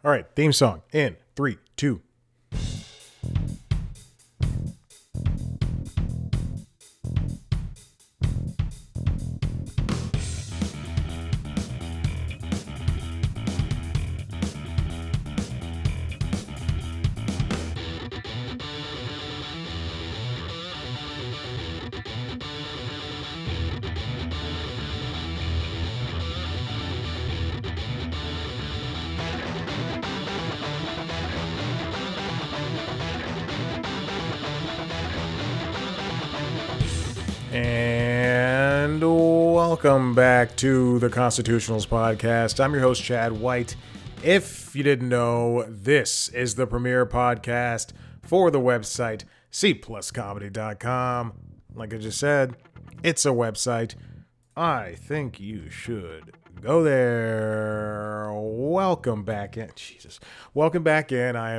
All right, theme song in 3, 2. And welcome back to the Constitutionals podcast. I'm your host, Chad White. If you didn't know, this is the premier podcast for the website cpluscomedy.com. Like I just said, it's a website. I think you should go there. Welcome back in. Jesus. Welcome back in. I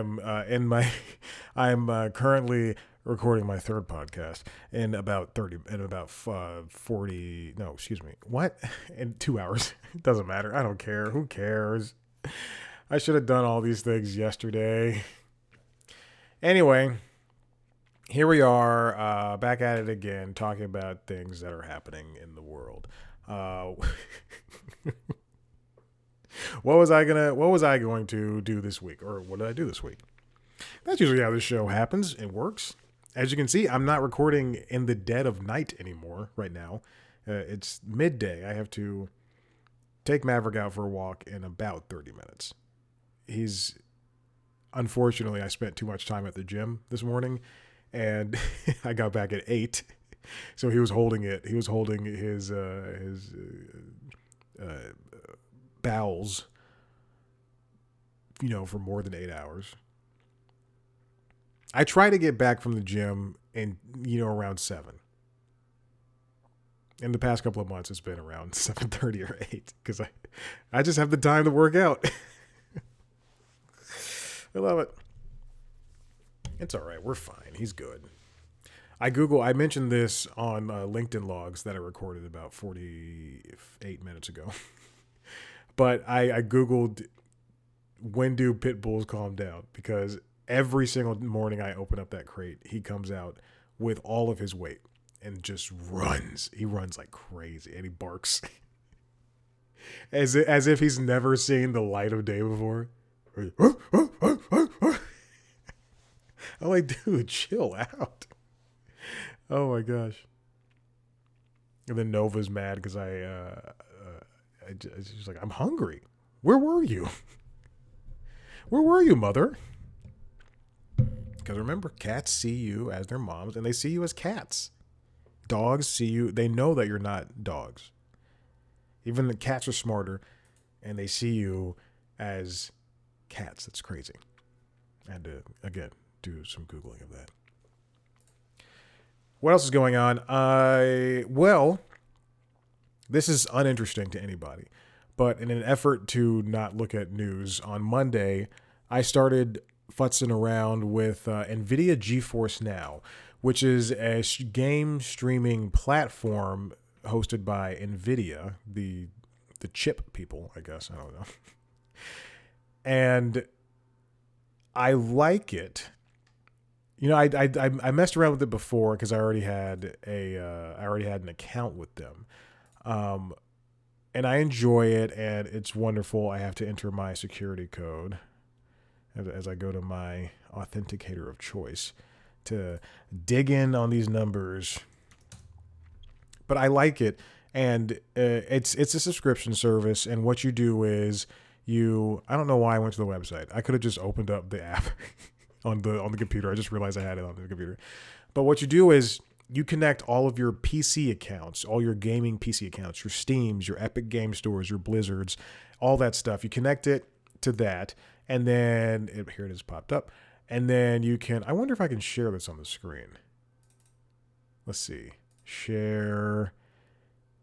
am currently recording my third podcast in about 40, no, excuse me. What? In 2 hours. It doesn't matter. I don't care. Who cares? I should have done all these things yesterday. Anyway, here we are, back at it again, talking about things that are happening in the world. What was I going to do this week, or what did I do this week? That's usually how this show happens. It works. As you can see, I'm not recording in the dead of night anymore right now. It's midday. I have to take Maverick out for a walk in about 30 minutes. Unfortunately, I spent too much time at the gym this morning, and I got back at 8. So he was holding it. He was holding his bowels, for more than 8 hours. I try to get back from the gym in, around 7. In the past couple of months, it's been around 7:30 or 8 because I just have the time to work out. I love it. It's all right. We're fine. He's good. I mentioned this on LinkedIn logs that I recorded about 48 minutes ago. But I Googled, when do pit bulls calm down? Because every single morning I open up that crate, he comes out with all of his weight and just runs. He runs like crazy and he barks as if he's never seen the light of day before. I'm like, dude, chill out. Oh my gosh. And then Nova's mad because she's like, I'm hungry. Where were you? Where were you, mother? Because remember, cats see you as their moms, and they see you as cats. Dogs see you. They know that you're not dogs. Even the cats are smarter, and they see you as cats. That's crazy. I had to, again, do some Googling of that. What else is going on? Well, this is uninteresting to anybody, but in an effort to not look at news, on Monday, I started futzing around with NVIDIA GeForce Now, which is a game streaming platform hosted by NVIDIA, the chip people, I guess. I don't know. And I like it. I messed around with it before because I already had an account with them, and I enjoy it, and it's wonderful. I have to enter my security code as I go to my Authenticator of choice to dig in on these numbers. But I like it, and it's a subscription service, and what you do is I don't know why I went to the website. I could have just opened up the app on the computer. I just realized I had it on the computer. But what you do is you connect all of your PC accounts, all your gaming PC accounts, your Steams, your Epic Game Stores, your Blizzards, all that stuff. You connect it to that, and then here it is popped up. And then you can, I wonder if I can share this on the screen. Let's see. Share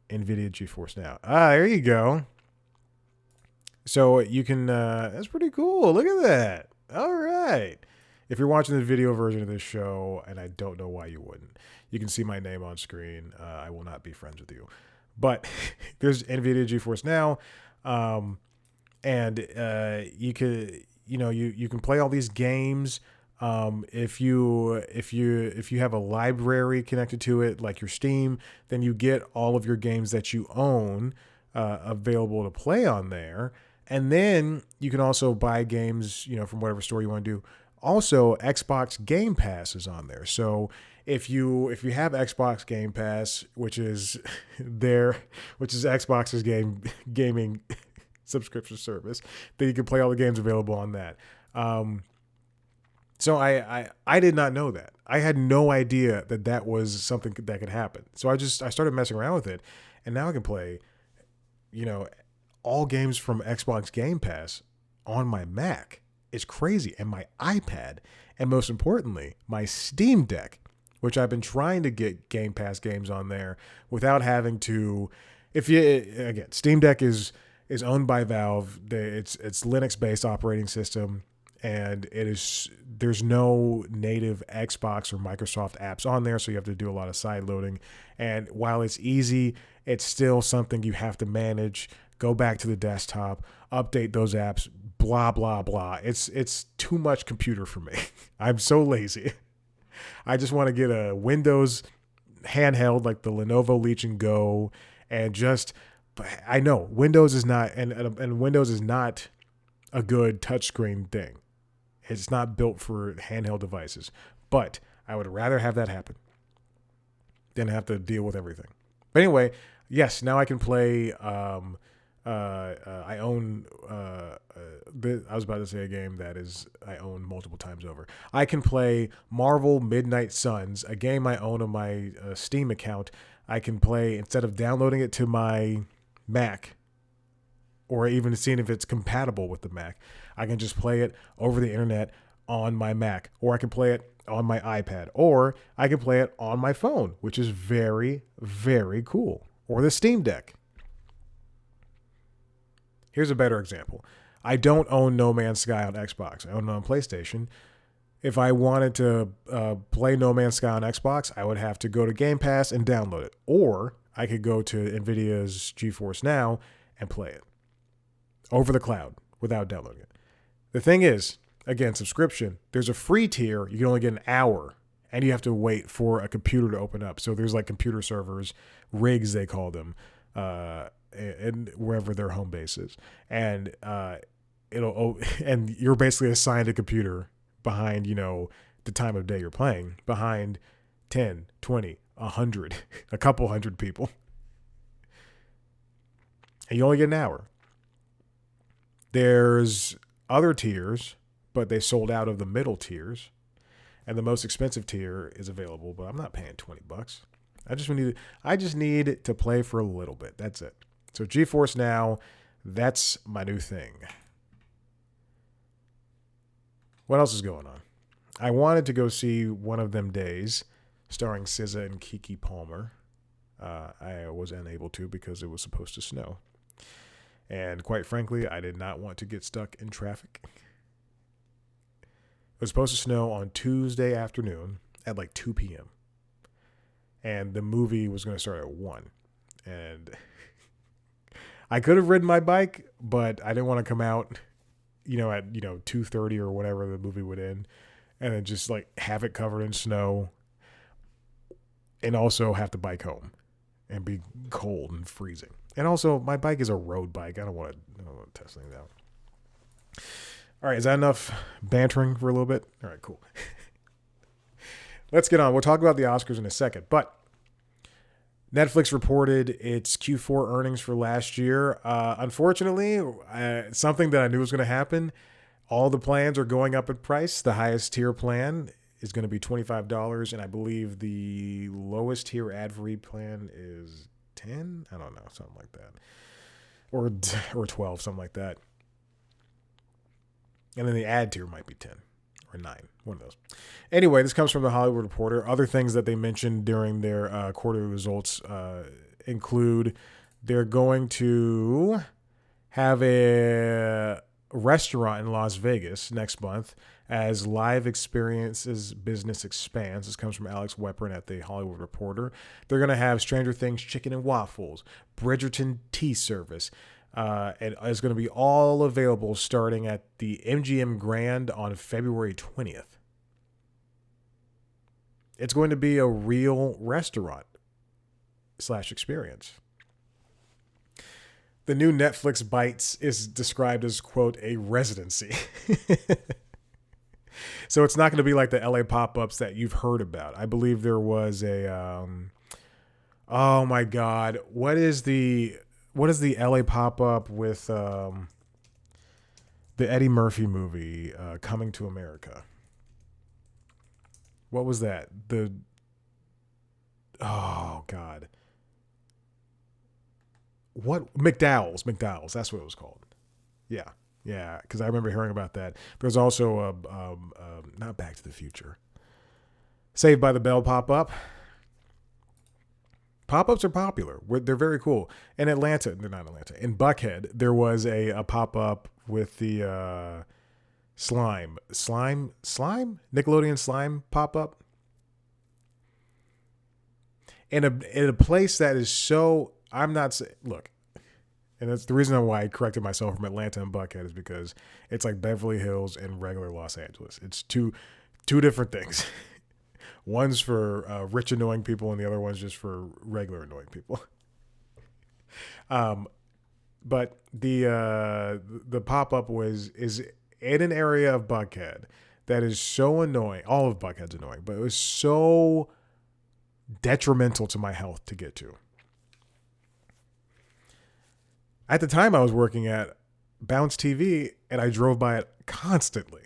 NVIDIA GeForce Now. There you go. So you can, that's pretty cool. Look at that. All right. If you're watching the video version of this show, and I don't know why you wouldn't, you can see my name on screen. I will not be friends with you. But there's NVIDIA GeForce Now. and you could, you can play all these games. If you have a library connected to it, like your Steam, then you get all of your games that you own available to play on there. And then you can also buy games, from whatever store you want to do. Also, Xbox Game Pass is on there. So if you have Xbox Game Pass, which is Xbox's gaming subscription service, then you can play all the games available on that. So I did not know that. I had no idea that that was something that could happen. So I started messing around with it, and now I can play, you know, all games from Xbox Game Pass on my Mac. It's crazy, and my iPad, and most importantly, my Steam Deck, which I've been trying to get Game Pass games on there without having to. Steam Deck is owned by Valve. It's Linux based operating system, and there's no native Xbox or Microsoft apps on there, so you have to do a lot of side loading. And while it's easy, it's still something you have to manage. Go back to the desktop, update those apps, blah blah blah. It's too much computer for me. I'm so lazy. I just want to get a Windows handheld like the Lenovo Legion Go, and just. I know Windows is not, and Windows is not a good touchscreen thing. It's not built for handheld devices. But I would rather have that happen than have to deal with everything. But anyway, yes, now I can play. I own. I was about to say a game that I own multiple times over. I can play Marvel Midnight Suns, a game I own on my Steam account. I can play, instead of downloading it to my Mac, or even seeing if it's compatible with the Mac, I can just play it over the internet on my Mac, or I can play it on my iPad, or I can play it on my phone, which is very, very cool, or the Steam Deck. Here's a better example. I don't own No Man's Sky on Xbox. I own it on PlayStation. If I wanted to play No Man's Sky on Xbox, I would have to go to Game Pass and download it, or I could go to NVIDIA's GeForce Now and play it over the cloud without downloading it. The thing is, again, subscription, there's a free tier. You can only get an hour, and you have to wait for a computer to open up. So there's like computer servers, rigs they call them, and wherever their home base is. And and you're basically assigned a computer behind, the time of day you're playing, behind 10, 20, 100, a couple hundred people. And you only get an hour. There's other tiers, but they sold out of the middle tiers. And the most expensive tier is available, but I'm not paying $20. I just need to play for a little bit. That's it. So GeForce Now, that's my new thing. What else is going on? I wanted to go see One of Them Days, starring SZA and Keke Palmer. I was unable to because it was supposed to snow. And quite frankly, I did not want to get stuck in traffic. It was supposed to snow on Tuesday afternoon at like 2 p.m. And the movie was going to start at 1. And I could have ridden my bike, but I didn't want to come out, at 2:30 or whatever the movie would end, and then just like have it covered in snow, and also have to bike home and be cold and freezing. And also, my bike is a road bike. I don't want to test things out. All right, is that enough bantering for a little bit? All right, cool. Let's get on. We'll talk about the Oscars in a second, but Netflix reported its Q4 earnings for last year. Unfortunately, something that I knew was going to happen, all the plans are going up in price. The highest tier plan is going to be $25, and I believe the lowest tier ad-free plan is $10. I don't know, something like that, or $12, something like that. And then the ad tier might be $10 or $9, one of those. Anyway, this comes from the Hollywood Reporter. Other things that they mentioned during their quarterly results include they're going to have a restaurant in Las Vegas next month as live experiences business expands. This comes from Alex Weprin at the Hollywood Reporter. They're going to have Stranger Things chicken and waffles, Bridgerton tea service, And it's going to be all available starting at the MGM Grand on February 20th. It's going to be a real restaurant / experience. The new Netflix Bites is described as, quote, a residency. So it's not going to be like the LA pop-ups that you've heard about. I believe there was a, oh my God, what is the LA pop-up with the Eddie Murphy movie, Coming to America? What was that? Oh God. What? McDowell's. That's what it was called. Yeah. Yeah. Because I remember hearing about that. There's also not Back to the Future. Saved by the Bell pop-up. Pop-ups are popular. They're very cool. In Atlanta, they're not Atlanta. In Buckhead, there was a pop-up with the slime, Nickelodeon slime pop-up. In a place that is so, I'm not saying, look, and that's the reason why I corrected myself from Atlanta and Buckhead is because it's like Beverly Hills and regular Los Angeles. It's two different things. One's for rich annoying people, and the other one's just for regular annoying people. But the pop up is in an area of Buckhead that is so annoying. All of Buckhead's annoying, but it was so detrimental to my health to get to. At the time, I was working at Bounce TV, and I drove by it constantly.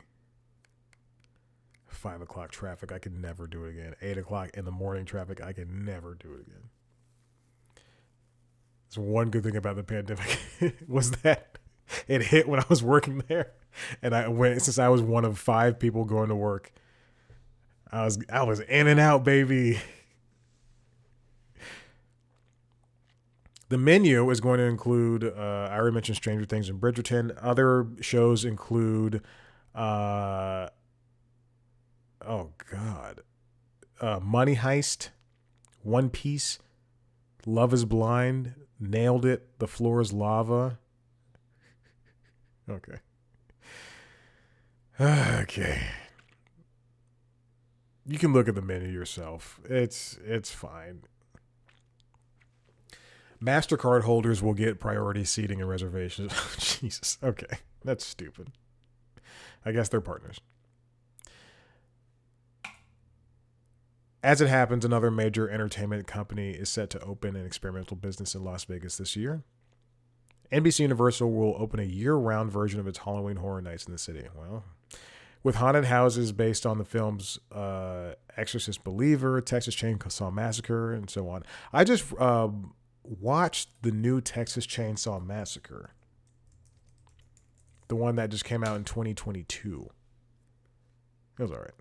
5 o'clock traffic, I could never do it again. 8 o'clock in the morning traffic, I could never do it again. That's one good thing about the pandemic was that it hit when I was working there, and since I was one of 5 people going to work, I was in and out, baby. The menu is going to include, I already mentioned Stranger Things and Bridgerton. Other shows include, Money Heist, One Piece, Love is Blind, Nailed It, The Floor is Lava. Okay. Okay. You can look at the menu yourself. It's fine. MasterCard holders will get priority seating and reservations. Jesus. Okay. That's stupid. I guess they're partners. As it happens, another major entertainment company is set to open an experimental business in Las Vegas this year. NBC Universal will open a year-round version of its Halloween Horror Nights in the city. Well, with haunted houses based on the films Exorcist Believer, Texas Chainsaw Massacre, and so on. I just watched the new Texas Chainsaw Massacre. The one that just came out in 2022. It was all right.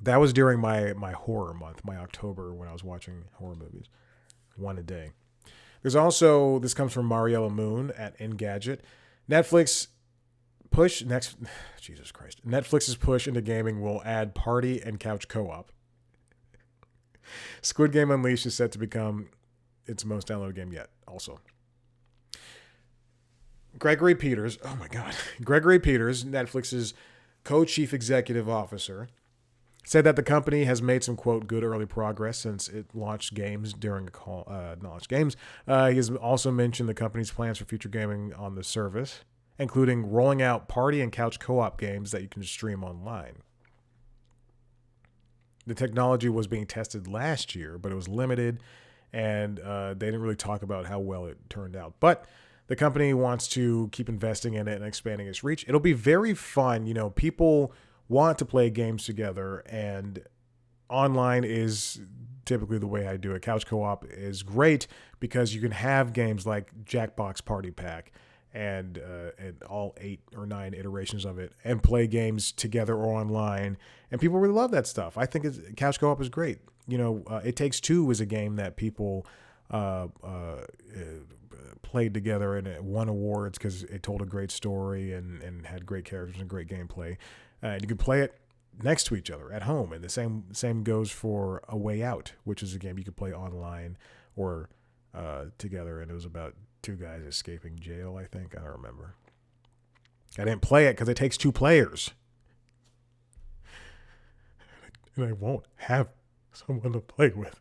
That was during my horror month, my October, when I was watching horror movies. One a day. There's also, this comes from Mariella Moon at Engadget. Netflix's push into gaming will add party and couch co-op. Squid Game Unleashed is set to become its most downloaded game yet, also. Gregory Peters, Netflix's co-chief executive officer, said that the company has made some, quote, good early progress since it launched games during a call. He has also mentioned the company's plans for future gaming on the service, including rolling out party and couch co-op games that you can stream online. The technology was being tested last year, but it was limited, and they didn't really talk about how well it turned out. But the company wants to keep investing in it and expanding its reach. It'll be very fun. You know, people want to play games together, and online is typically the way I do it. Couch co-op is great because you can have games like Jackbox Party Pack and all 8 or 9 iterations of it and play games together or online, and people really love that stuff. I think couch co-op is great. You know, It Takes Two is a game that people played together and it won awards because it told a great story and had great characters and great gameplay. And you could play it next to each other at home. And the same goes for A Way Out, which is a game you could play online or together. And it was about two guys escaping jail, I think. I don't remember. I didn't play it because it takes two players. And I won't have someone to play with.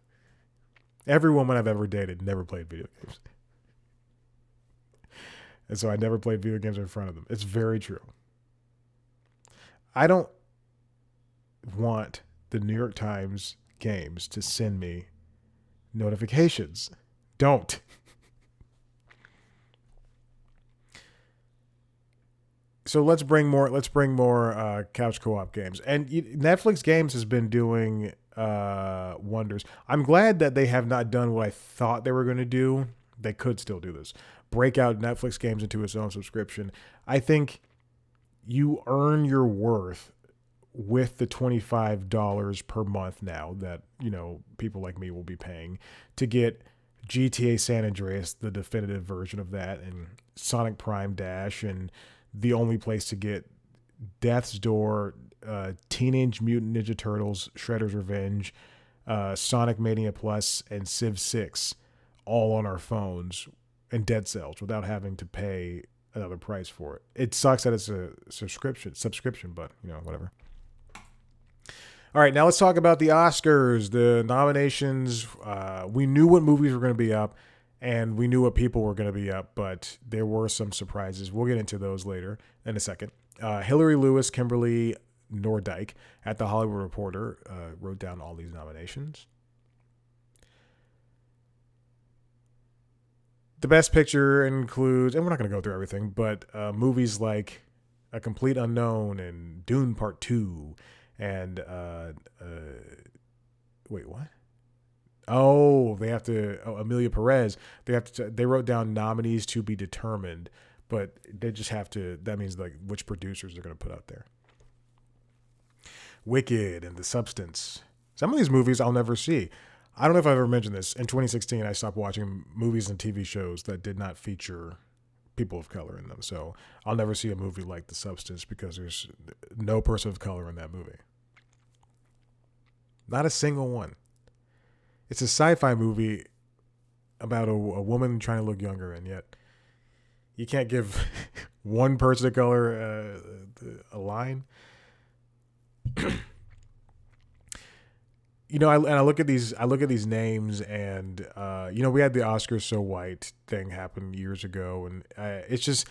Every woman I've ever dated never played video games. And so I never played video games in front of them. It's very true. I don't want the New York Times games to send me notifications. Don't. So let's bring more couch co-op games. And Netflix games has been doing wonders. I'm glad that they have not done what I thought they were going to do. They could still do this. Break out Netflix games into its own subscription. I think you earn your worth with the $25 per month now that, people like me will be paying to get GTA San Andreas, the definitive version of that, and Sonic Prime Dash, and the only place to get Death's Door, Teenage Mutant Ninja Turtles, Shredder's Revenge, Sonic Mania Plus, and Civ 6 all on our phones, and Dead Cells without having to pay another price for it. It sucks that it's a subscription, but whatever. All right, now let's talk about the Oscars, the nominations. We knew what movies were going to be up, and we knew what people were going to be up, but there were some surprises. We'll get into those later in a second. Hillary Lewis, Kimberly Nordyke at The Hollywood Reporter wrote down all these nominations. The Best Picture includes, and we're not going to go through everything, but movies like A Complete Unknown and Dune Part 2 and wait, what? Oh, they have to. Oh, Amelia Perez. They have to. They wrote down nominees to be determined, but they just have to. That means like which producers they're going to put out there. Wicked and The Substance. Some of these movies I'll never see. I don't know if I've ever mentioned this. In 2016, I stopped watching movies and TV shows that did not feature people of color in them. So I'll never see a movie like The Substance because there's no person of color in that movie. Not a single one. It's a sci-fi movie about a woman trying to look younger, and yet you can't give one person of color a line. I look at these names, and we had the Oscars So White thing happen years ago, and it's just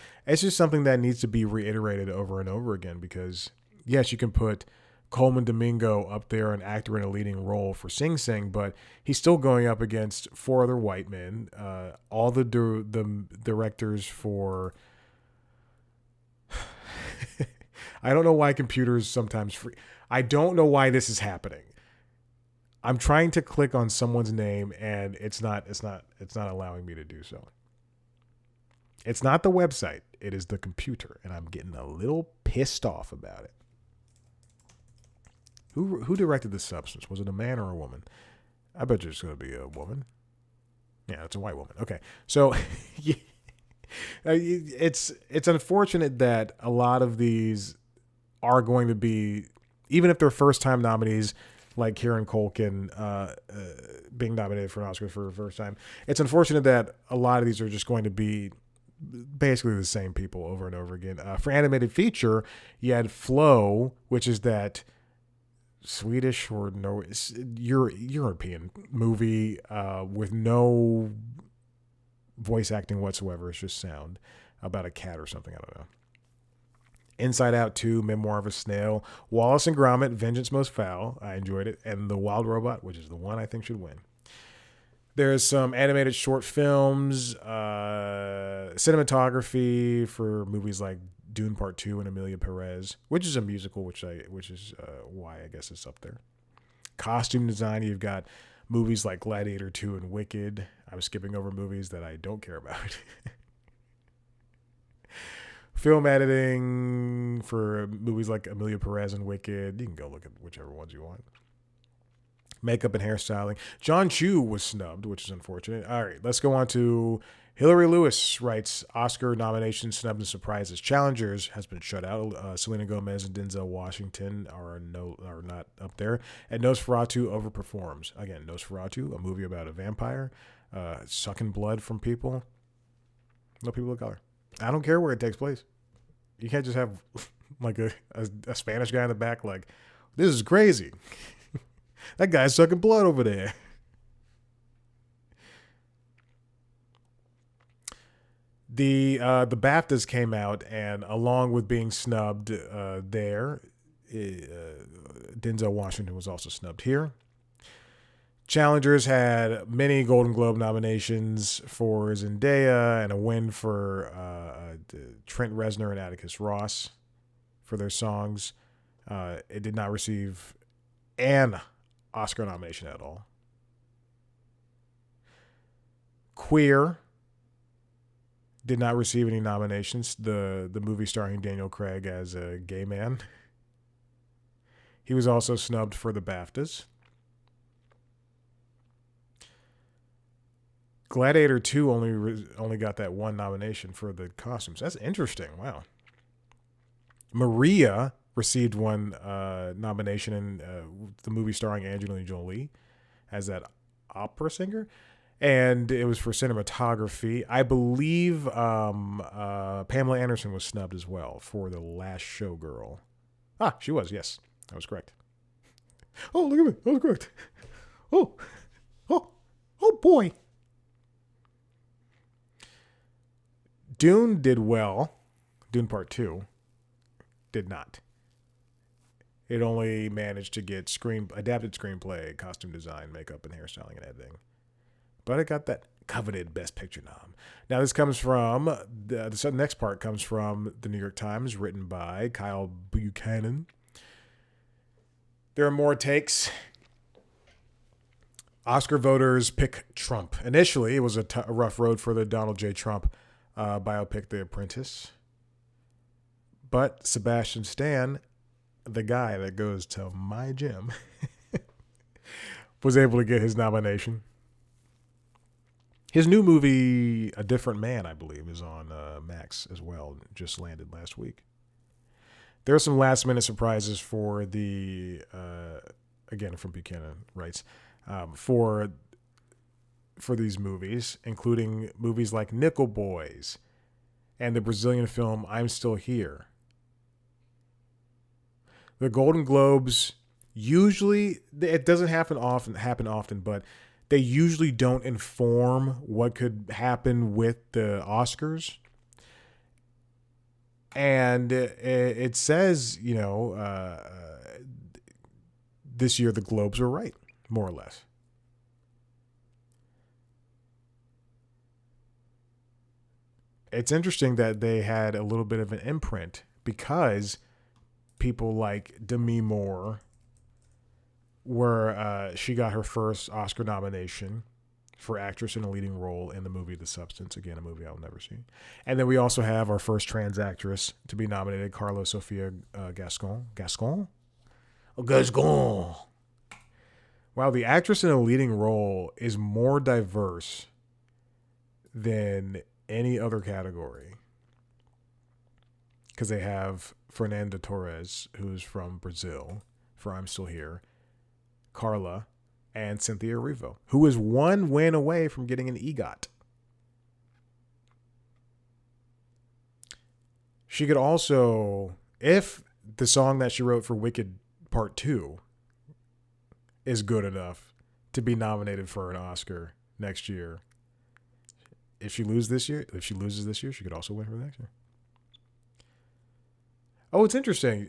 something that needs to be reiterated over and over again because yes, you can put Coleman Domingo up there, an actor in a leading role for Sing Sing, but he's still going up against four other white men, all the directors for. I don't know why computers sometimes free. I don't know why this is happening. I'm trying to click on someone's name and it's not allowing me to do so. It's not the website, it is the computer, and I'm getting a little pissed off about it. Who directed The Substance? Was it a man or a woman? I bet it's going to be a woman. Yeah, it's a white woman. Okay. So it's unfortunate that a lot of these are going to be, even if they're first time nominees, like Kieran Culkin being nominated for an Oscar for the first time. It's unfortunate that a lot of these are just going to be basically the same people over and over again. For animated feature, you had Flow, which is that Swedish or European movie with no voice acting whatsoever. It's just sound about a cat or something. I don't know. Inside Out 2, Memoir of a Snail, Wallace and Gromit, Vengeance Most Foul. I enjoyed it. And The Wild Robot, which is the one I think should win. There's some animated short films, cinematography for movies like Dune Part 2 and Amelia Perez, which is a musical, which is why I guess it's up there. Costume design, you've got movies like Gladiator 2 and Wicked. I'm skipping over movies that I don't care about. Film editing for movies like Amelia Perez and Wicked. You can go look at whichever ones you want. Makeup and hairstyling. John Chu was snubbed, which is unfortunate. All right, let's go on to Hillary Lewis writes, Oscar nomination snubbed and surprises. Challengers has been shut out. Selena Gomez and Denzel Washington are not up there. And Nosferatu overperforms. Again, Nosferatu, a movie about a vampire sucking blood from people. No people of color. I don't care where it takes place. You can't just have like a Spanish guy in the back like, this is crazy. That guy's sucking blood over there. The BAFTAs came out, and along with being snubbed there, Denzel Washington was also snubbed here. Challengers had many Golden Globe nominations for Zendaya and a win for Trent Reznor and Atticus Ross for their songs. It did not receive an Oscar nomination at all. Queer did not receive any nominations. The movie starring Daniel Craig as a gay man. He was also snubbed for the BAFTAs. Gladiator 2 only got that one nomination for the costumes. That's interesting. Wow. Maria received one nomination in the movie starring Angelina Jolie as that opera singer. And it was for cinematography. I believe Pamela Anderson was snubbed as well for The Last Showgirl. Ah, she was, yes. That was correct. Oh, look at me. That was correct. Oh boy. Dune did well. Dune Part 2 did not. It only managed to get adapted screenplay, costume design, makeup, and hairstyling and editing. But it got that coveted Best Picture nom. Now, this comes from, the next part comes from the New York Times, written by Kyle Buchanan. There are more takes. Oscar voters pick Trump. Initially, it was a rough road for the Donald J. Trump biopic, The Apprentice. But Sebastian Stan, the guy that goes to my gym, was able to get his nomination. His new movie, A Different Man, I believe, is on Max as well. Just landed last week. There are some last-minute surprises for the, again, from Buchanan writes, for these movies, including movies like Nickel Boys and the Brazilian film I'm Still Here. The Golden Globes usually, it doesn't happen often, but they usually don't inform what could happen with the Oscars. And it says, this year the Globes were right, more or less. It's interesting that they had a little bit of an imprint because people like Demi Moore she got her first Oscar nomination for actress in a leading role in the movie The Substance. Again, a movie I'll never see. And then we also have our first trans actress to be nominated, Carla Sofia Gascon. Gascon? Oh, Gascon. Wow, the actress in a leading role is more diverse than any other category. Because they have Fernanda Torres, who's from Brazil, for I'm Still Here, Carla, and Cynthia Erivo, who is one win away from getting an EGOT. She could also, if the song that she wrote for Wicked Part 2 is good enough to be nominated for an Oscar next year, if she loses this year, she could also win for the next year. Oh, it's interesting.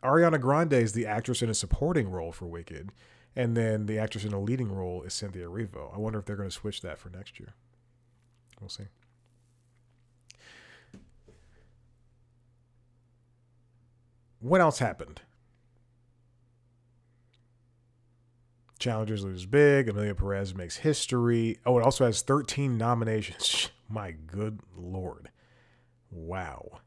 Ariana Grande is the actress in a supporting role for Wicked, and then the actress in a leading role is Cynthia Erivo. I wonder if they're going to switch that for next year. We'll see. What else happened? Challengers lose big. Amelia Perez makes history. Oh, it also has 13 nominations. My good Lord. Wow.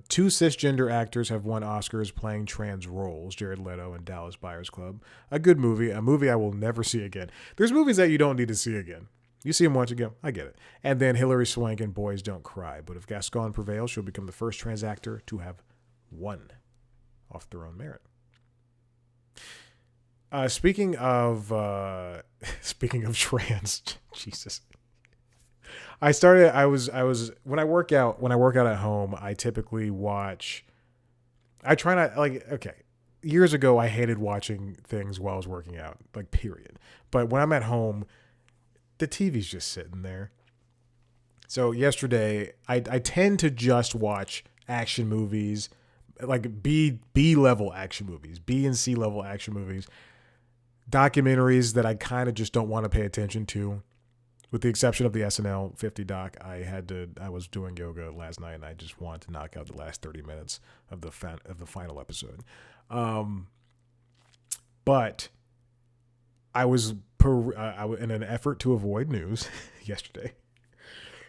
Two cisgender actors have won Oscars playing trans roles, Jared Leto and Dallas Buyers Club. A good movie, a movie I will never see again. There's movies that you don't need to see again. You see them once again, I get it. And then Hilary Swank in Boys Don't Cry. But if Gascon prevails, she'll become the first trans actor to have won off their own merit. Speaking of speaking of trans, Jesus. I was when I work out at home, I typically watch. I try not like okay. Years ago, I hated watching things while I was working out, like period. But when I'm at home, the TV's just sitting there. So yesterday, I tend to just watch action movies, like B level action movies, B and C level action movies, documentaries that I kind of just don't want to pay attention to. With the exception of the SNL 50 doc, I was doing yoga last night and I just wanted to knock out the last 30 minutes of the final episode. Um, but I was in an effort to avoid news yesterday.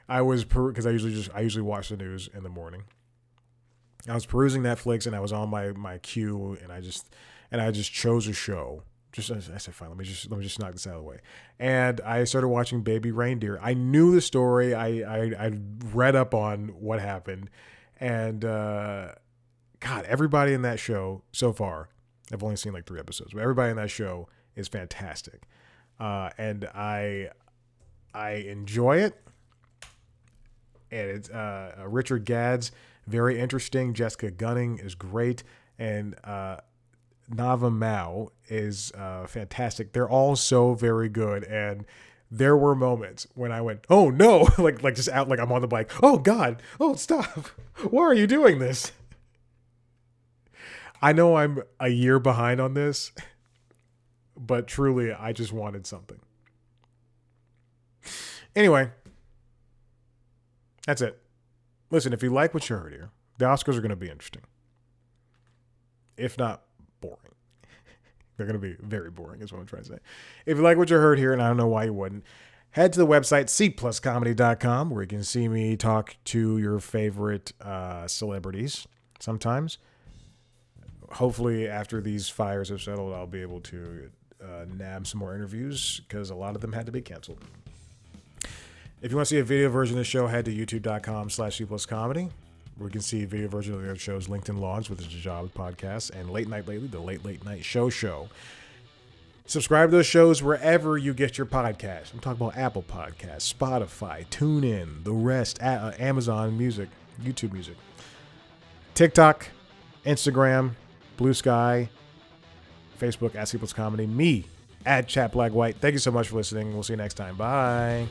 Because I usually watch the news in the morning. I was perusing Netflix and I was on my queue and I just chose a show. Just I said, fine, let me just knock this out of the way. And I started watching Baby Reindeer. I knew the story. I read up on what happened, and God, everybody in that show so far. I've only seen like 3 episodes, but everybody in that show is fantastic, and I enjoy it. And it's Richard Gadd's very interesting. Jessica Gunning is great, and Nava Mao is fantastic. They're all so very good, and there were moments when I went, "Oh no!" like just out, like I'm on the bike. Oh God! Oh stop! Why are you doing this? I know I'm a year behind on this, but truly, I just wanted something. Anyway, that's it. Listen, if you like what you heard here, the Oscars are going to be interesting, if not boring. They're going to be very boring, is what I'm trying to say. If you like what you heard here, and I don't know why you wouldn't, head to the website cpluscomedy.com where you can see me talk to your favorite celebrities sometimes. Hopefully, after these fires have settled, I'll be able to nab some more interviews because a lot of them had to be canceled. If you want to see a video version of the show, head to youtube.com/cpluscomedy. Where you can see a video version of the other shows, LinkedIn Logs, which is a job podcast, and Late Night Lately, the Late Night Show. Subscribe to those shows wherever you get your podcasts. I'm talking about Apple Podcasts, Spotify, TuneIn, the rest, Amazon Music, YouTube Music, TikTok, Instagram, Blue Sky, Facebook @CPlusComedy, me @ChatBlackWhite. Thank you so much for listening. We'll see you next time. Bye.